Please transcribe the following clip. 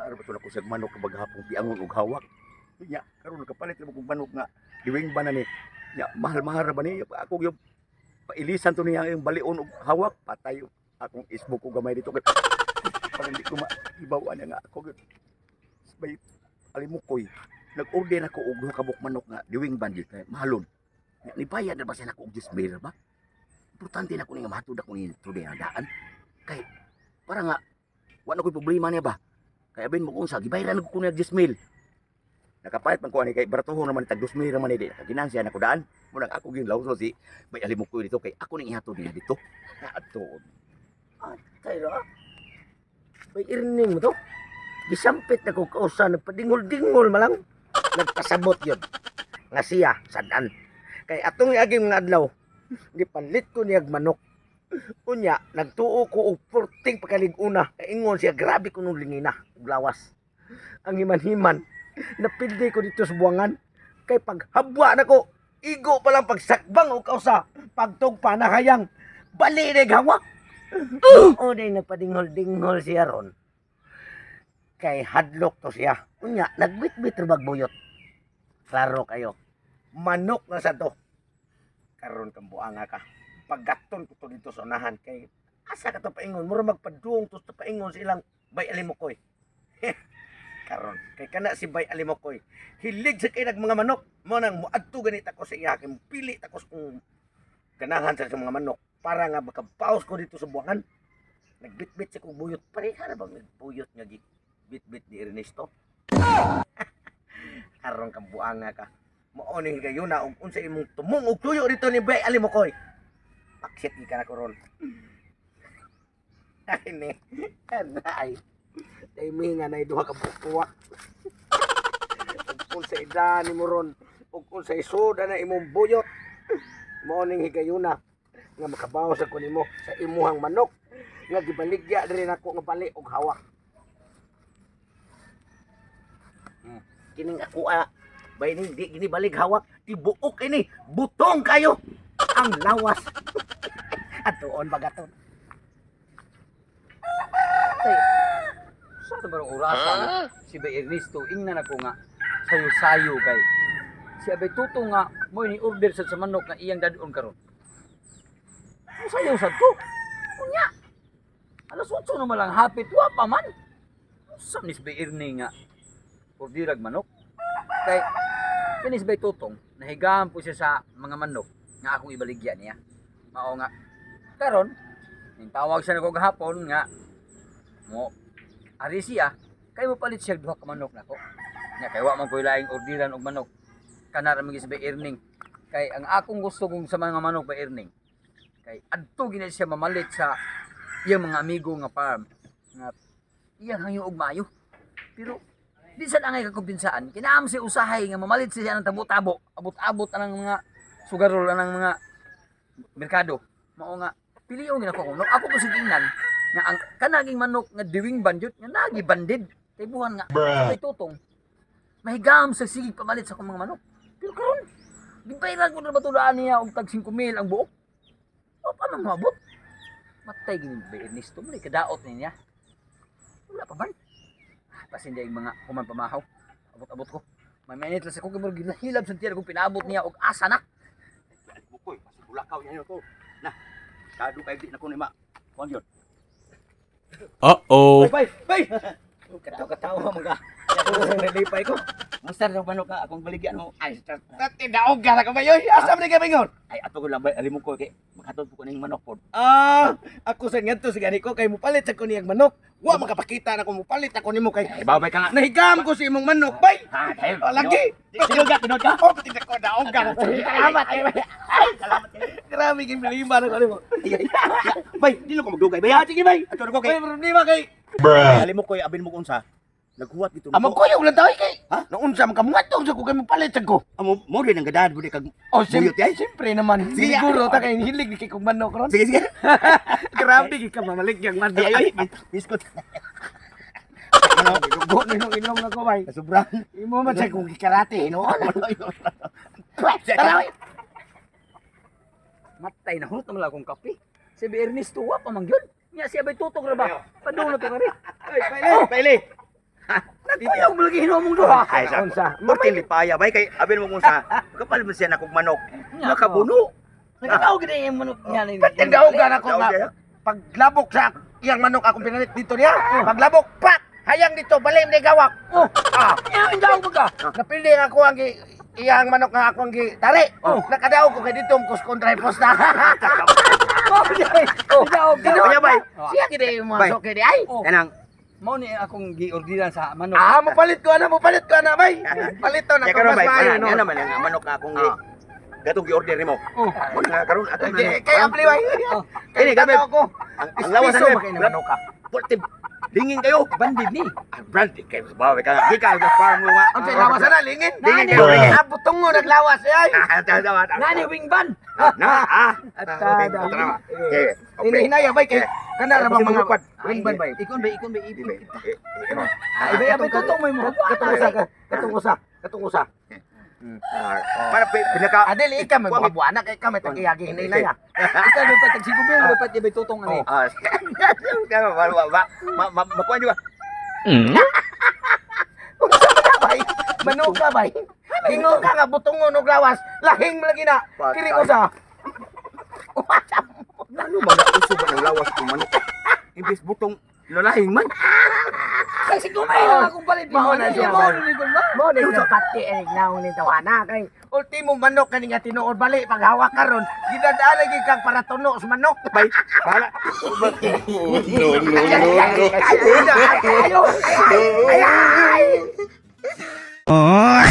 araw to nako sa manok kabaghapon piangon ug hawak. Nya karon nakapalit mo kog manok nga diwing ba na ni. Nya mahal-mahal ba ni ako yung pailisan to niya yung balion ug hawak patay akong isbog ko gamay dito. Parang hindi ko maibawan nga ako. Sabay alimukoy. Nag-order ako og duha ka buok manok nga diwing bandi kay mahalon. Nibayad na ba siya ako og 10,000 ba? Importante na ko nga mahatod ako ni tuloy nga daan. Kay para nga wala ko'y problema niya ba? Kaya bin mo kung sa gibayaran ko niya 10,000. Nakapalit man ko ani kay baratuho naman tag 2,000 naman ni di. Ginansya na ko daan. Muna ako ginlawso si may alimukoy dito kay ako ning ihatod niya dito. Aton. Atay ra. May earning mo to. Gisampit na ko kausa, nagpadingol-dingol malang. Nagpasabot yun. Nga siya, sadan. Kay atong aging mga adlaw, gipalit ko niyag manok. Unya, nagtuo ko og 14 pakalig-una. Ingon siya, grabe ko nung lingina, ug lawas. Ang himan-himan, napildi ko dito sa buwangan. Kay paghabwa na ko, igo pa lang pagsakbang o kausa, pagtugpa na hayang, bali na hawak. O day nagpadinghol-dinghol siya ron. Kay hadlok to siya. Unya, nagbit-bit rubag buyot. Klaro kayo. Manok na sa to. Karon kang buanga ka. Paggaton ko to dito sa unahan. Kay asa ka to paingon. Mura magpaduong to sa paingon silang Bay Alimokoy. Karon. Kay kana si Bay Alimokoy. Hilig sa kay mga manok. Mo nang muadto ganit ako sa iya. Kay pili ako sa kung ganahan sa mga manok. Para nga makapaus ko dito sa buwangan. Nagbit-bit siya kong buyot. Pareha na bang nagbuyot nga bit-bit ni Ernesto? Karon kang buanga ka. Maoning kayo na ug unsa imong tumong og tuyo dito ni Bay Alimokoy. Paksit gi ka na koron. Ay ni. Ay. Timingan na duha ka bukuwa. Ug unsa idan mo ron, ug unsa isoda na imong buyot. Maoning higayuna nga makabaw sa kunimo sa imuhang manok nga gibaligya diri nako nga bali og hawak. Kining ako bay ni di gini balig hawak tibuok ini butong kayo ang lawas. Atuon bagaton. Tay, sa barong orasan si Bay Ernesto ingnan ako nga sayo-sayo kay si Abay Tuto nga mo ni order sa manok nga iyang dadon karon. Sayo sad ko. Unya. Alas 8 na malang hapit wa pa man. Sa ni Bay Ernie nga ordirag manok. Kay kinis Bay Tutong nahigahan po siya sa mga manok nga akong ibaligya niya. Mao nga karon ning tawag siya nako gahapon nga mo ari siya kay mo palit siya duha ka manok nako. Nya kay wa man koy laing ordiran og manok. Kana ra man Bay Erning. Kay ang akong gusto kong sa mga manok Bay Erning kay adto gina siya mamalit sa iyang mga amigo nga farm nga iyang hangyo og maayo. Pero di sa angay kakumpinsaan, kinaam si usahay nga mamalit siya ng tabo-tabo, abot-abot anang mga sugarol anang mga merkado. Mao nga pilion gina ko kuno. Ako ko sigingnan nga ang kanaging manok nga diwing banjut nga nagi bandid. Kay buhan nga Bay Tutong. Mahigam sa sige pamalit sa akong mga manok. Pero karon, gibayran ko na batulaan niya og tag 5,000 ang buok. O pa man mabot. Matay gini Bay Ernesto mo kadaot niya. Wala pa man. Pasin yung mga human pamahaw. Abot-abot ko. May mainit lang sa kong ginahilab sa tiyan kung pinabot niya og asa na. Bukoy, masibulakaw niya to. Na. Kado kay di na ko ni ma. Kuan yun. Uh-oh. Bay. Kataw-kataw mga. Ako nalipay ko. Master ng manok ka akong baligyan mo. Ay, tidaog ka na ka ba yun? Asa man ka bingon? Ay, ato ko lang ba alim ko kay makatod ko ning manok pod. Ako sa ngadto si gani ko kay mupalit sa ko niyang manok. Wa makapakita na ko mupalit ako nimo kay. Ibabay ka nga. Nahigam ko si imong manok, bay. Dahil. Lagi. Tinod ka. Oh, pati ko daog ka. Salamat. Ay, salamat. Grabe king bilima na ko nimo. Bay, dilo ko magdugay. Bay, sige bay. Ato ko kay. Problema kay. Alim mo ko abin mo unsa. Naghuwat dito. Amo ko yung lang tawag kay. Ha? Nung unsa man kamungatong sa ko kay mupalit ko. Amo mo rin ang gadad budi kag. Oh, siyempre naman. Sige, Siguro ta kay hilig ni kay kog manok ron. Sige. Grabe gi ka mamalig yang man. Ay, biskot. Ano, dugo ni nung ilong na ko bay. Sobra. Imo man sa kong gikarate, no? Tara. Matay na hulot naman akong kape. Si Bay Ernesto wa pa man gyud. Nya si Abay Tutong ra ba? Padung na to nga rin. Ay, paili. Di ba yung malagi hinomong doon? Ay, sa Unsa? Portin lipaya bay kay abin mo kung sa kapal mo siya nakog manok. Nakabuno. Nagkataw gid yung manok niya ni. Tindahugan ako Daw nga siya. paglabok sa iyang manok akong pinalit dito niya. Paglabok, pak! Hayang dito, balim ni gawak. Oh, Ah, yang daw ka. napili ako ang iyang manok nga akong tari. Nakadaog ko kay dito kus kontra posta. Oh, dai. Oh, daw ka. Kaya bay. Siya gid yung masok kay ay. Oh, Kanang mao ni akong giordiran sa manok. Ah, mapalit ko na bay. Palito na ya ko karon mas bay. maayo Ano no. naman ang manok na akong gatong gi-order nimo. Oh. Nga karon ato na. Kay ampli bay. Oh, Ini gabi. ako. Ang lawas Piso na ba kayo ng manok ka? Portin. Lingin kayo. bandid ni. Brandi kay bawa ka. Di ka farm mo nga. Ang lawas na lingin. Lingin Nani? kayo. Lingin. Abutong mo naglawas ay. Nani wing ban? Hinahinaya bay kay kana ra bang mga upad. ring ban bay. Ikon ba ipin kita. Ay, Ay, ba tutong mo mo. Katong usa. Para pinaka Adel ikaw may buwana kay kami tagiyagi hinay ya. Ikaw ba pa tagsigubel ba pa di tutong ani. kaya makuha juga. Bay, manok ka bay. Ingon ka nga butongon og lawas, lahing lagi na. Kiri usa. Ano mga uso ba ng lawas kung manok? Imbis butong lalahing man. Kasi kumay lang akong palit. Mao na siya, Mao bay. ni ko ba? Mo ni sa pati ay naong ni tawana kay ultimo manok kani nga tinuod bali paghawak karon gidadaan lagi kang para tuno sa manok. Bay, bala. Ayo. Ay.